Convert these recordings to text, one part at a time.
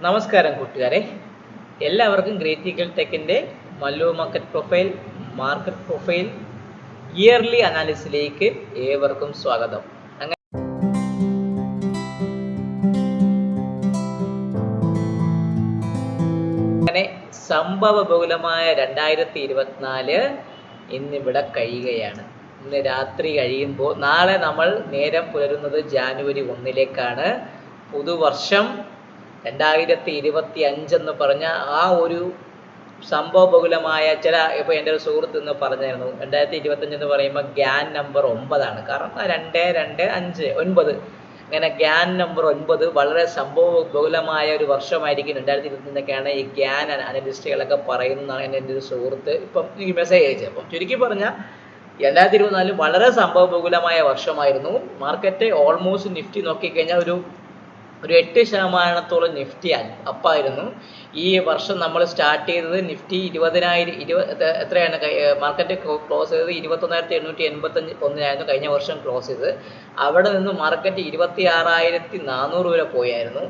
നമസ്കാരം കൂട്ടുകാരെ, എല്ലാവർക്കും ഗ്രേറ്റ് ഈഗിൾ ടെക്കിൻ്റെ മല്ലു മാർക്കറ്റ് പ്രൊഫൈൽ ഇയർലി അനാലിസിലേക്ക് ഏവർക്കും സ്വാഗതം. അങ്ങനെ സംഭവ ബഹുലമായ 2024 ഇന്നിവിടെ കഴിയുകയാണ്. ഇന്ന് രാത്രി കഴിയുമ്പോൾ നാളെ നമ്മൾ നേരം പുലരുന്നത് ജാനുവരി 1 പുതുവർഷം 2025 എന്ന് പറഞ്ഞ ആ ഒരു സംഭവ ബഹുലമായ ഇപ്പോൾ എൻ്റെ ഒരു സുഹൃത്ത് എന്ന് പറഞ്ഞായിരുന്നു 2025 എന്ന് പറയുമ്പോൾ ഗ്യാൻ നമ്പർ 9 കാരണം 2, 2, 5, 9 അങ്ങനെ ഗ്യാൻ നമ്പർ 9 വളരെ സംഭവ ബഹുലമായ ഒരു വർഷമായിരിക്കും 2025 ഈ ഗ്യാൻ അനലിസ്റ്റുകളൊക്കെ പറയുന്നതാണ് എൻ്റെ ഒരു സുഹൃത്ത് ഇപ്പം ഈ മെസ്സേജ് അയച്ചത്. അപ്പം ചുരുക്കി പറഞ്ഞാൽ 2024 വളരെ സംഭവ ബഹുലമായ വർഷമായിരുന്നു. മാർക്കറ്റ് ഓൾമോസ്റ്റ് നിഫ്റ്റി നോക്കിക്കഴിഞ്ഞാൽ ഒരു 8% നിഫ്റ്റി അപ്പായിരുന്നു. ഈ വർഷം നമ്മൾ സ്റ്റാർട്ട് ചെയ്തത് നിഫ്റ്റി 20,000 എത്രയാണ് മാർക്കറ്റ് ക്ലോസ് ചെയ്തത് 21,881 കഴിഞ്ഞ വർഷം ക്ലോസ് ചെയ്തത്. അവിടെ നിന്ന് മാർക്കറ്റ് 26,400 വരെ പോയായിരുന്നു.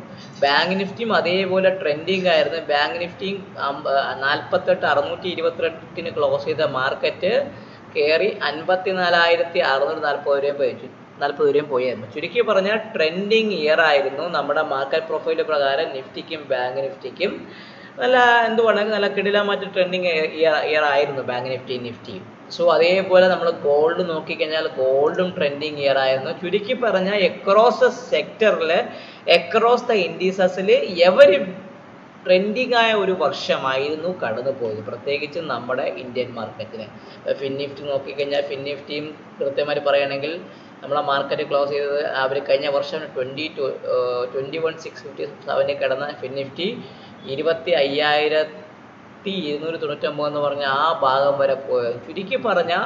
ബാങ്ക് നിഫ്റ്റിയും അതേപോലെ ട്രെൻഡിങ് ആയിരുന്നു. ബാങ്ക് നിഫ്റ്റിയും 48,622 ക്ലോസ് ചെയ്ത മാർക്കറ്റ് കയറി 54,640 വരെയും പോയായിരുന്നു. ചുരുക്കി പറഞ്ഞാൽ ട്രെൻഡിങ് ഇയർ ആയിരുന്നു. നമ്മുടെ മാർക്കറ്റ് പ്രൊഫൈൽ പ്രകാരം നിഫ്റ്റിക്കും ബാങ്ക് നിഫ്റ്റിക്കും നല്ല കിടിലമായിട്ട് ട്രെൻഡിങ് ഇയർ ആയിരുന്നു ബാങ്ക് നിഫ്റ്റിയും. സോ അതേപോലെ നമ്മൾ ഗോൾഡ് നോക്കിക്കഴിഞ്ഞാൽ ഗോൾഡും ട്രെൻഡിങ് ഇയർ ആയിരുന്നു. ചുരുക്കി പറഞ്ഞാൽ എക്രോസ് സെക്ടറിൽ എക്രോസ് ദ ഇൻഡീസസിൽ ട്രെൻഡിങ് ആയ ഒരു വർഷമായിരുന്നു കടന്നു പോയത്, പ്രത്യേകിച്ച് നമ്മുടെ ഇന്ത്യൻ മാർക്കറ്റിന്. ഫിൻനിഫ്റ്റി നോക്കിക്കഴിഞ്ഞാൽ ഫിൻനിഫ്റ്റിയും കൃത്യമായിട്ട് പറയുകയാണെങ്കിൽ നമ്മളെ മാർക്കറ്റ് ക്ലോസ് ചെയ്തത് അവർ കഴിഞ്ഞ വർഷം 21,657 കിടന്ന ഫിൻനിഫ്റ്റി 25,299 എന്ന് പറഞ്ഞ ആ ഭാഗം വരെ പോയത്. ചുരുക്കി പറഞ്ഞാൽ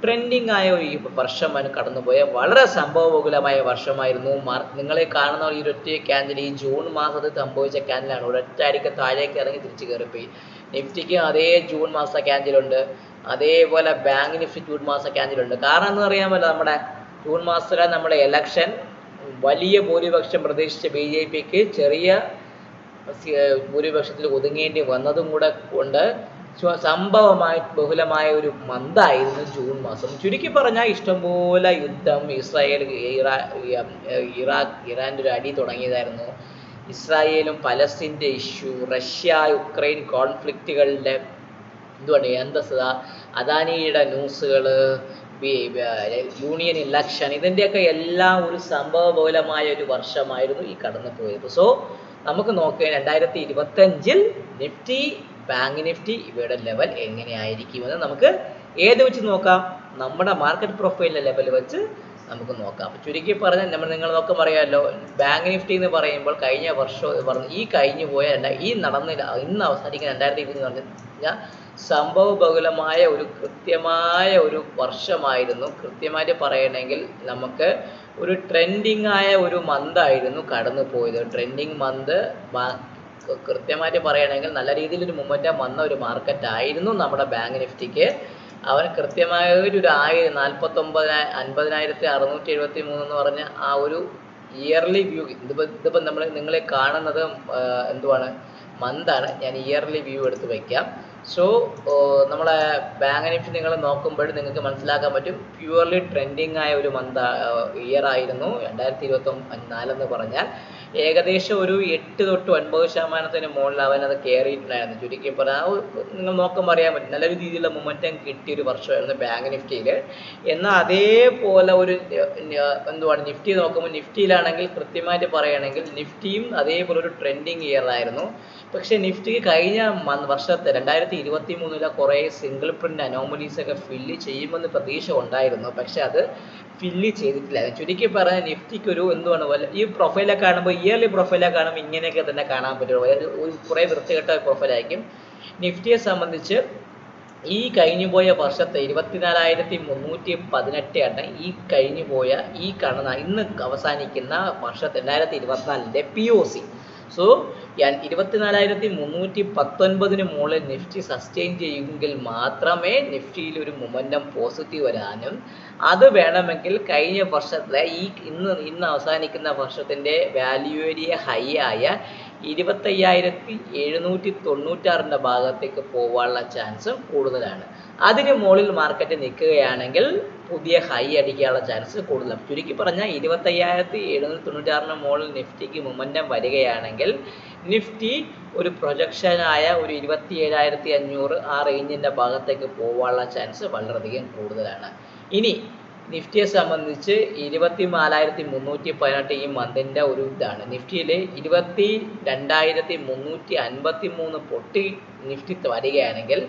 ട്രെൻഡിങ് ആയ ഒരു വർഷമാണ് കടന്നുപോയ വളരെ സംഭവബഹുലമായ വർഷമായിരുന്നു. നിങ്ങളെ കാണുന്ന ഈ ഒരൊറ്റ ക്യാൻഡിൽ ഈ ജൂൺ മാസത്തിൽ സംഭവിച്ച ക്യാൻഡിലാണ്. ഒരൊറ്റ അടിക്ക് താഴേക്ക് ഇറങ്ങി തിരിച്ച് കയറിപ്പോയി. നിഫ്റ്റിക്ക് അതേ ജൂൺ മാസ ക്യാൻഡിലുണ്ട്, അതേപോലെ ബാങ്ക് നിഫ്റ്റി ജൂൺ മാസ ക്യാൻഡിലുണ്ട്. കാരണം എന്ന് അറിയാമല്ലോ, നമ്മുടെ ജൂൺ മാസത്തിലെ നമ്മുടെ ഇലക്ഷൻ വലിയ ഭൂരിപക്ഷം പ്രതീക്ഷിച്ച BJPക്ക് ചെറിയ ഭൂരിപക്ഷത്തിൽ ഒതുങ്ങേണ്ടി വന്നതും കൂടെ കൊണ്ട് സംഭവമായി ബഹുലമായ ഒരു മന്തായിരുന്നു ജൂൺ മാസം. ചുരുക്കി പറഞ്ഞാൽ ഇഷ്ടംപോലെ യുദ്ധം, ഇസ്രായേൽ ഇറാൻ്റെ ഒരു അടി തുടങ്ങിയതായിരുന്നു. ഇസ്രായേലും പലസ്തീൻ്റെ ഇഷ്യൂ, റഷ്യ യുക്രൈൻ കോൺഫ്ലിക്റ്റുകളുടെ അന്തസ്സത, അദാനിയുടെ ന്യൂസുകൾ, യൂണിയൻ ഇലക്ഷൻ, ഇതിൻ്റെയൊക്കെ എല്ലാം ഒരു സംഭവ ബഹുലമായ ഒരു വർഷമായിരുന്നു ഈ കടന്നു പോയത്. സോ നമുക്ക് നോക്കുക 2025 നിഫ്റ്റി ബാങ്ക് നിഫ്റ്റി ഇവയുടെ ലെവൽ എങ്ങനെയായിരിക്കുമെന്ന് നമുക്ക് ഏത് വെച്ച് നോക്കാം? നമ്മുടെ മാർക്കറ്റ് പ്രൊഫൈലിലെ ലെവൽ വെച്ച് നമുക്ക് നോക്കാം. ചുരുക്കി പറഞ്ഞാൽ നിങ്ങൾ നോക്കാൻ പറയാമല്ലോ, ബാങ്ക് നിഫ്റ്റി എന്ന് പറയുമ്പോൾ കഴിഞ്ഞ വർഷം ഈ കഴിഞ്ഞു പോയ ഇന്ന് അവസാനിക്കുന്ന 2020 എന്ന് പറഞ്ഞാൽ സംഭവ ബഹുലമായ ഒരു കൃത്യമായ ഒരു വർഷമായിരുന്നു. കൃത്യമായിട്ട് പറയണമെങ്കിൽ നമുക്ക് ഒരു ട്രെൻഡിങ് ആയ ഒരു മന്തായിരുന്നു കടന്നു പോയത്. ട്രെൻഡിങ് മന്ത് കൃത്യമായിട്ട് പറയുകയാണെങ്കിൽ നല്ല രീതിയിലൊരു മൊമെൻറ്റം വന്ന ഒരു മാർക്കറ്റ് ആയിരുന്നു നമ്മുടെ ബാങ്ക് നിഫ്റ്റിക്ക്. അവൻ കൃത്യമായ ഒരു 50,673 എന്ന് പറഞ്ഞ ആ ഒരു ഇയർലി വ്യൂ, ഇതിപ്പോൾ നിങ്ങളെ കാണുന്നത് മന്താണ്. ഞാൻ ഇയർലി വ്യൂ എടുത്ത് വയ്ക്കാം. സോ നമ്മളെ ബാങ്ക് നിഫ്റ്റി നിങ്ങൾ നോക്കുമ്പോൾ നിങ്ങൾക്ക് മനസ്സിലാക്കാൻ പറ്റും പ്യുവർലി ട്രെൻഡിങ് ആയ ഒരു ഇയർ ആയിരുന്നു 2024 എന്ന് പറഞ്ഞാൽ. ഏകദേശം ഒരു 8 തൊട്ട് 9% മുകളിൽ അവനത് കയറിയിട്ടുണ്ടായിരുന്നു. ചുരുക്കി പറഞ്ഞാൽ നിങ്ങൾ നോക്കുമ്പോൾ അറിയാൻ പറ്റും നല്ല രീതിയിലുള്ള മൊമെൻറ്റം കിട്ടിയൊരു വർഷമായിരുന്നു ബാങ്ക് നിഫ്റ്റിയിൽ. എന്നാൽ അതേപോലെ ഒരു നിഫ്റ്റി നോക്കുമ്പോൾ നിഫ്റ്റിയിലാണെങ്കിൽ കൃത്യമായിട്ട് പറയുകയാണെങ്കിൽ നിഫ്റ്റിയും അതേപോലെ ഒരു ട്രെൻഡിങ് ഇയർ ആയിരുന്നു. പക്ഷേ നിഫ്റ്റിക്ക് കഴിഞ്ഞ വർഷത്തെ 2023 കുറേ സിംഗിൾ പ്രിൻ്റ് അനോമലീസൊക്കെ ഫില്ല് ചെയ്യുമെന്ന് പ്രതീക്ഷ ഉണ്ടായിരുന്നു. പക്ഷെ അത് ഫില്ല് ചെയ്തിട്ടില്ല. ചുരുക്കി പറഞ്ഞാൽ നിഫ്റ്റിക്ക് ഒരു ഈ പ്രൊഫൈലൊക്കെ കാണുമ്പോൾ ഇയർലി പ്രൊഫൈലൊക്കെ കാണുമ്പോൾ ഇങ്ങനെയൊക്കെ തന്നെ കാണാൻ പറ്റുള്ളൂ. ഒരു കുറേ വൃത്തികെട്ട പ്രൊഫൈലായിരിക്കും. നിഫ്റ്റിയെ സംബന്ധിച്ച് ഈ കഴിഞ്ഞു പോയ വർഷത്തെ 24,318 ഈ കഴിഞ്ഞു പോയ ഇന്ന് അവസാനിക്കുന്ന വർഷത്തെ 2024 POC. സോ 24,319 മുകളിൽ നിഫ്റ്റി സസ്റ്റെയിൻ ചെയ്യുമെങ്കിൽ മാത്രമേ നിഫ്റ്റിയിൽ ഒരു മൊമെൻറ്റം പോസിറ്റീവ് വരാനും, അത് വേണമെങ്കിൽ കഴിഞ്ഞ വർഷത്തിലെ ഇന്ന് അവസാനിക്കുന്ന വർഷത്തിൻ്റെ വാല്യൂ ഏരിയ ഹൈ ആയ 25,796 ഭാഗത്തേക്ക് പോകാനുള്ള ചാൻസ് കൂടുതലാണ്. അതിന് മുകളിൽ മാർക്കറ്റ് നിൽക്കുകയാണെങ്കിൽ പുതിയ ഹൈ അടിക്കാനുള്ള ചാൻസ് കൂടുതലാണ്. ചുരുക്കി പറഞ്ഞാൽ 25,796 മുകളിൽ നിഫ്റ്റിക്ക് മൊമെൻറ്റം വരികയാണെങ്കിൽ നിഫ്റ്റി ഒരു പ്രൊജക്ഷനായ ഒരു 27,500 ആ റേഞ്ചിൻ്റെ ഭാഗത്തേക്ക് പോകാനുള്ള ചാൻസ് വളരെയധികം കൂടുതലാണ്. ഇനി നിഫ്റ്റിയെ സംബന്ധിച്ച് 24,318 ഈ മന്തിൻ്റെ ഒരു ഇതാണ്. നിഫ്റ്റിയിൽ 22,353 പൊട്ടി നിഫ്റ്റി വരികയാണെങ്കിൽ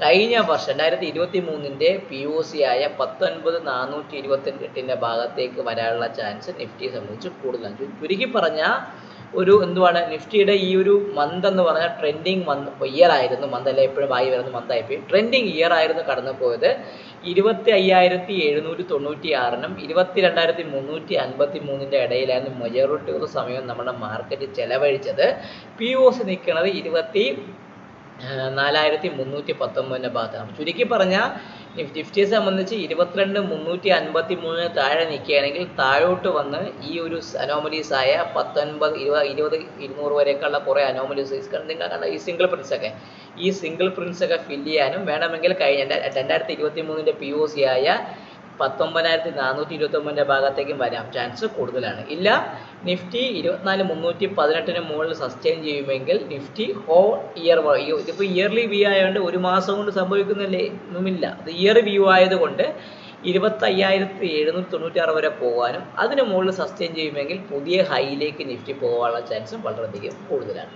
കഴിഞ്ഞ വർഷം 2023 POC ആയ 19,428 ഭാഗത്തേക്ക് വരാനുള്ള ചാൻസ് നിഫ്റ്റിയെ സംബന്ധിച്ച് കൂടുതലാണ്. ചുരുക്കി പറഞ്ഞാൽ ഒരു എന്തുവാണ് നിഫ്റ്റിയുടെ ഈ ഒരു മന്ത് എന്ന് പറഞ്ഞാൽ ട്രെൻഡിങ് ഇയർ ആയിരുന്നു. മന്തല്ല എപ്പോഴും വായി വരുന്ന മന്തായിപ്പോയി. ട്രെൻഡിങ് ഇയർ ആയിരുന്നു കടന്നു പോയത്. 25,796 22,353 ഇടയിലായിരുന്നു മെജോറിറ്റി ഓഫ് സമയം നമ്മുടെ മാർക്കറ്റ് ചെലവഴിച്ചത്. POC നിൽക്കുന്നത് 24,319 ഭാഗത്താണ്. ചുരുക്കി പറഞ്ഞാൽ നിഫ്റ്റിയെ സംബന്ധിച്ച് 22,353 താഴെ നിൽക്കുകയാണെങ്കിൽ താഴോട്ട് വന്ന് ഈ ഒരു അനോമലീസ് ആയ 19, 20, 200 വരെയൊക്കെയുള്ള കുറേ അനോമലീസ് നിങ്ങൾ കണ്ട ഈ സിംഗിൾ പ്രിൻസ് ഒക്കെ ഫില്ല് ചെയ്യാനും വേണമെങ്കിൽ കഴിഞ്ഞ 2023 POC ആയ 19,429 ഭാഗത്തേക്കും വരാൻ ചാൻസ് കൂടുതലാണ്. ഇല്ല നിഫ്റ്റി 24,318 മുകളിൽ സസ്റ്റെയിൻ ചെയ്യുമെങ്കിൽ നിഫ്റ്റി ഹോൾ ഇയർ, ഇതിപ്പോൾ ഇയർലി വ്യൂ ആയതുകൊണ്ട് ഒരു മാസം കൊണ്ട് സംഭവിക്കുന്നില്ലേ ഒന്നുമില്ല. അത് ഇയർ വ്യൂ ആയതുകൊണ്ട് 25,796 വരെ പോകാനും അതിന് മുകളിൽ സസ്റ്റെയിൻ ചെയ്യുമെങ്കിൽ പുതിയ ഹൈയിലേക്ക് നിഫ്റ്റി പോകാനുള്ള ചാൻസും വളരെയധികം കൂടുതലാണ്.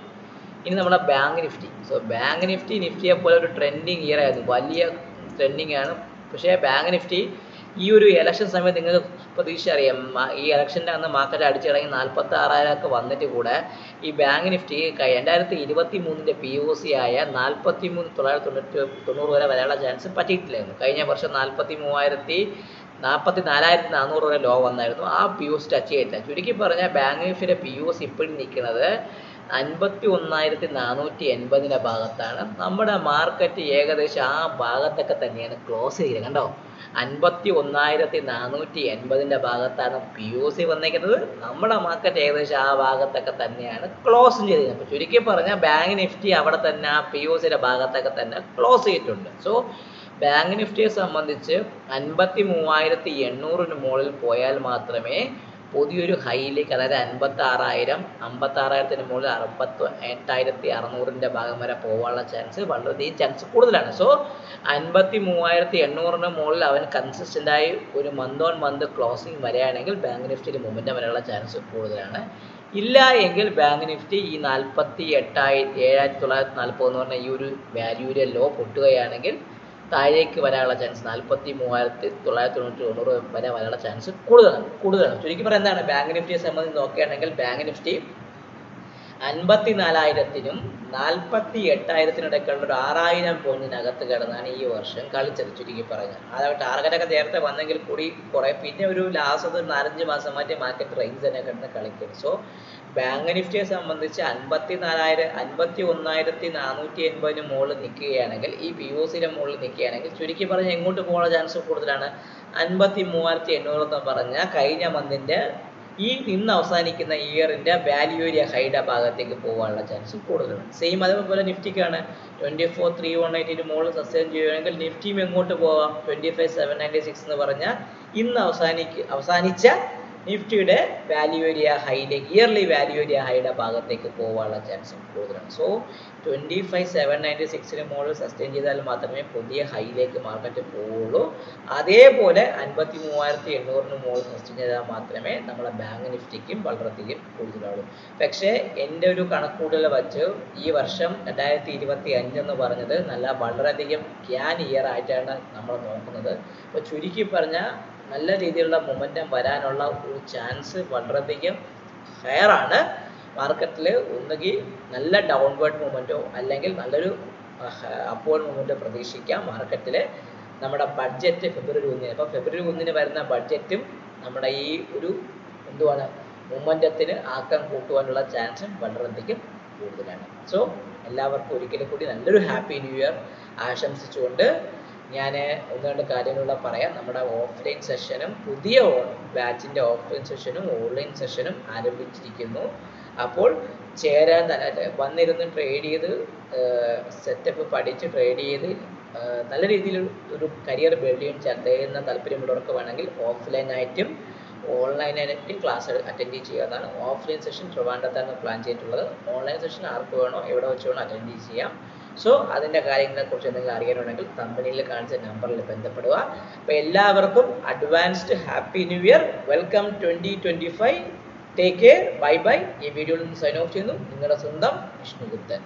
ഇനി നമ്മുടെ ബാങ്ക് നിഫ്റ്റി. ബാങ്ക് നിഫ്റ്റിയെ പോലെ ഒരു ട്രെൻഡിങ് ഇയർ ആയിരുന്നു, വലിയ ട്രെൻഡിങ് ആണ്. പക്ഷേ ബാങ്ക് നിഫ്റ്റി ഈ ഒരു ഇലക്ഷൻ സമയത്ത് നിങ്ങൾക്ക് പ്രതീക്ഷ അറിയാം, ഈ ഇലക്ഷൻ്റെ അന്ന് മാർക്കറ്റ് അടിച്ചിറങ്ങി 46,000 ഒക്കെ വന്നിട്ട് കൂടെ ഈ ബാങ്ക് നിഫ്റ്റി 2023 POC ആയ 43,990 വരെ വരാനുള്ള ചാൻസ് പറ്റിയിട്ടില്ലായിരുന്നു. കഴിഞ്ഞ വർഷം 44,400 വരെ ലോ വന്നായിരുന്നു. ആ POC ടച്ച് ചെയ്തിട്ടില്ല. ചുരുക്കി പറഞ്ഞാൽ ബാങ്ക് നിഫ്റ്റിയുടെ POC ഇപ്പോഴും നിൽക്കുന്നത് 51,480 ഭാഗത്താണ്. നമ്മുടെ മാർക്കറ്റ് ഏകദേശം ആ ഭാഗത്തൊക്കെ തന്നെയാണ് ക്ലോസ് ചെയ്തത്. കണ്ടോ, 51,480 ഭാഗത്താണ് POC വന്നിരിക്കുന്നത്. നമ്മുടെ മാർക്കറ്റ് ഏകദേശം ആ ഭാഗത്തൊക്കെ തന്നെയാണ് ക്ലോസ് ചെയ്തത്. അപ്പോൾ ചുരുക്കി പറഞ്ഞാൽ ബാങ്ക് നിഫ്റ്റി അവിടെ തന്നെ ആ POCയുടെ ഭാഗത്തൊക്കെ തന്നെ ക്ലോസ് ചെയ്തിട്ടുണ്ട്. സോ ബാങ്ക് നിഫ്റ്റിയെ സംബന്ധിച്ച് 53,800 മുകളിൽ പോയാൽ മാത്രമേ പുതിയൊരു ഹൈയിലേക്ക്, അതായത് 56,000 മുകളിൽ 68,600 ഭാഗം വരെ പോകാനുള്ള ചാൻസ് വളരെയധികം ചാൻസ് കൂടുതലാണ്. സോ 53,800 മുകളിൽ അവൻ കൺസിസ്റ്റൻ്റായി ഒരു മന്ത് ഓൺ മന്ത് ക്ലോസിങ് വരികയാണെങ്കിൽ ബാങ്ക് നിഫ്റ്റിയിൽ മൊമെൻറ്റം വരാനുള്ള ചാൻസ് കൂടുതലാണ്. ഇല്ല എങ്കിൽ ബാങ്ക് നിഫ്റ്റി ഈ 47,940 എന്ന് പറഞ്ഞ ഈ ഒരു വാല്യൂവിലെ ലോ പൊട്ടുകയാണെങ്കിൽ താഴേക്ക് വരാനുള്ള ചാൻസ് 43,990 വരെ വരാനുള്ള ചാൻസ് കൂടുതലാണ്. ചുരുക്കി പറയാൻ എന്താണ്, ബാങ്ക് നിഫ്റ്റിയെ സംബന്ധിച്ച് നോക്കുകയാണെങ്കിൽ ബാങ്ക് നിഫ്റ്റി 54,000-നും 48,000-നും ഇടയ്ക്കുള്ള ഒരു 6,000 പോയിന്റിനകത്ത് കിടന്നാണ് ഈ വർഷം കളിച്ചത്. ചുരുക്കി പറഞ്ഞാൽ അത് ടാർഗറ്റൊക്കെ നേരത്തെ വന്നെങ്കിൽ കൂടി കുറേ പിന്നെ ഒരു ലാസ്റ്റ് 4-5 മാസമായിട്ട് മാർക്കറ്റ് റേഞ്ച് തന്നെ കിടന്ന് കളിക്കും. സോ ബാങ്ക് നിഫ്റ്റിയെ സംബന്ധിച്ച് 51,480 മുകളിൽ നിൽക്കുകയാണെങ്കിൽ, ഈ POCയുടെ മുകളിൽ നിൽക്കുകയാണെങ്കിൽ ചുരുക്കി പറഞ്ഞാൽ എങ്ങോട്ട് പോകാനുള്ള ചാൻസ് കൂടുതലാണ്. 53,800 എന്ന് പറഞ്ഞാൽ കഴിഞ്ഞ മന്തിൻ്റെ ഈ ഇന്ന് അവസാനിക്കുന്ന ഇയറിൻ്റെ വാല്യൂ ഏരിയ ഹൈയുടെ ഭാഗത്തേക്ക് പോകാനുള്ള ചാൻസ് കൂടുതലാണ്. സെയിം അതേപോലെ നിഫ്റ്റിക്കാണ് 24,318 മുകളിൽ സസ്റ്റെയിൻ ചെയ്യുകയാണെങ്കിൽ നിഫ്റ്റിയും എങ്ങോട്ട് പോകാം, 25,796 എന്ന് പറഞ്ഞാൽ ഇന്ന് അവസാനിച്ച നിഫ്റ്റിയുടെ വാല്യൂ ഏരിയ ഹൈയിലേക്ക്, ഇയർലി വാല്യൂ ഏരിയ ഹൈയുടെ ഭാഗത്തേക്ക് പോകാനുള്ള ചാൻസ് കൂടുതലാണ്. സോ 25,796 മുകളിൽ സസ്റ്റെയിൻ ചെയ്താൽ മാത്രമേ പുതിയ ഹൈയിലേക്ക് മാർക്കറ്റ് പോവുള്ളൂ. അതേപോലെ 53,800 മുകളിൽ സസ്റ്റെയിൻ ചെയ്താൽ മാത്രമേ നമ്മുടെ ബാങ്ക് നിഫ്റ്റിക്കും വളരെയധികം കൂടുതലുള്ളൂ. പക്ഷേ എൻ്റെ ഒരു കണക്കൂട്ടൽ വച്ച് ഈ വർഷം 2025 എന്ന് പറഞ്ഞത് വളരെയധികം ക്യാൻ ഇയർ ആയിട്ടാണ് നമ്മൾ നോക്കുന്നത്. അപ്പോൾ ചുരുക്കി പറഞ്ഞാൽ നല്ല രീതിയിലുള്ള മൊമെൻറ്റം വരാനുള്ള ഒരു ചാൻസ് വളരെയധികം ഹയറാണ്. മാർക്കറ്റിൽ ഒന്നുകിൽ നല്ല ഡൗൺവേർഡ് മൂവ്മെൻറ്റോ അല്ലെങ്കിൽ നല്ലൊരു അപ്വേർഡ് മൂവ്മെൻറ്റോ പ്രതീക്ഷിക്കാം. മാർക്കറ്റിൽ നമ്മുടെ ബഡ്ജറ്റ് ഫെബ്രുവരി 1 അപ്പോൾ ഫെബ്രുവരി 1 വരുന്ന ബഡ്ജറ്റും നമ്മുടെ ഈ ഒരു മൂവ്മെൻറ്റത്തിന് ആക്കം കൂട്ടുവാനുള്ള ചാൻസും വളരെയധികം കൂടുതലാണ്. സോ എല്ലാവർക്കും ഒരിക്കലും കൂടി നല്ലൊരു ഹാപ്പി ന്യൂ ഇയർ ആശംസിച്ചുകൊണ്ട് ഞാൻ ഒന്ന് രണ്ട് കാര്യങ്ങളൂടെ പറയാം. നമ്മുടെ ഓഫ്ലൈൻ സെഷനും പുതിയ ബാച്ചിൻ്റെ ഓഫ്ലൈൻ സെഷനും ഓൺലൈൻ സെഷനും ആരംഭിച്ചിരിക്കുന്നു. അപ്പോൾ ചേരാൻ വന്നിരുന്ന് ട്രേഡ് ചെയ്ത് സെറ്റപ്പ് പഠിച്ച് ട്രേഡ് ചെയ്ത് നല്ല രീതിയിൽ ഒരു കരിയർ ബിൽഡ് ചെയ്യുന്ന താല്പര്യമുള്ളവർക്ക് വേണമെങ്കിൽ ഓഫ്ലൈനായിട്ടും ഓൺലൈനായിട്ടും ക്ലാസ് അറ്റൻഡ് ചെയ്യാവുന്നതാണ്. ഓഫ്ലൈൻ സെഷൻ ട്രിവാൻഡ്രത്താണ് പ്ലാൻ ചെയ്തിട്ടുള്ളത്. ഓൺലൈൻ സെഷൻ ആർക്ക് വേണോ എവിടെ വെച്ച് വേണോ അറ്റൻഡ് ചെയ്യാം. സോ അതിൻ്റെ കാര്യങ്ങളെക്കുറിച്ച് എന്തെങ്കിലും അറിയാനുണ്ടെങ്കിൽ കമ്പനിയിൽ കാണിച്ച നമ്പറിൽ ബന്ധപ്പെടുക. അപ്പോൾ എല്ലാവർക്കും advanced happy new year. Welcome 2025. Take care. Bye bye. ഈ വീഡിയോയിൽ നിന്ന് സൈൻ ഓഫ് ചെയ്യുന്നു. നിങ്ങളുടെ സ്വന്തം വിഷ്ണുഗുപ്തൻ.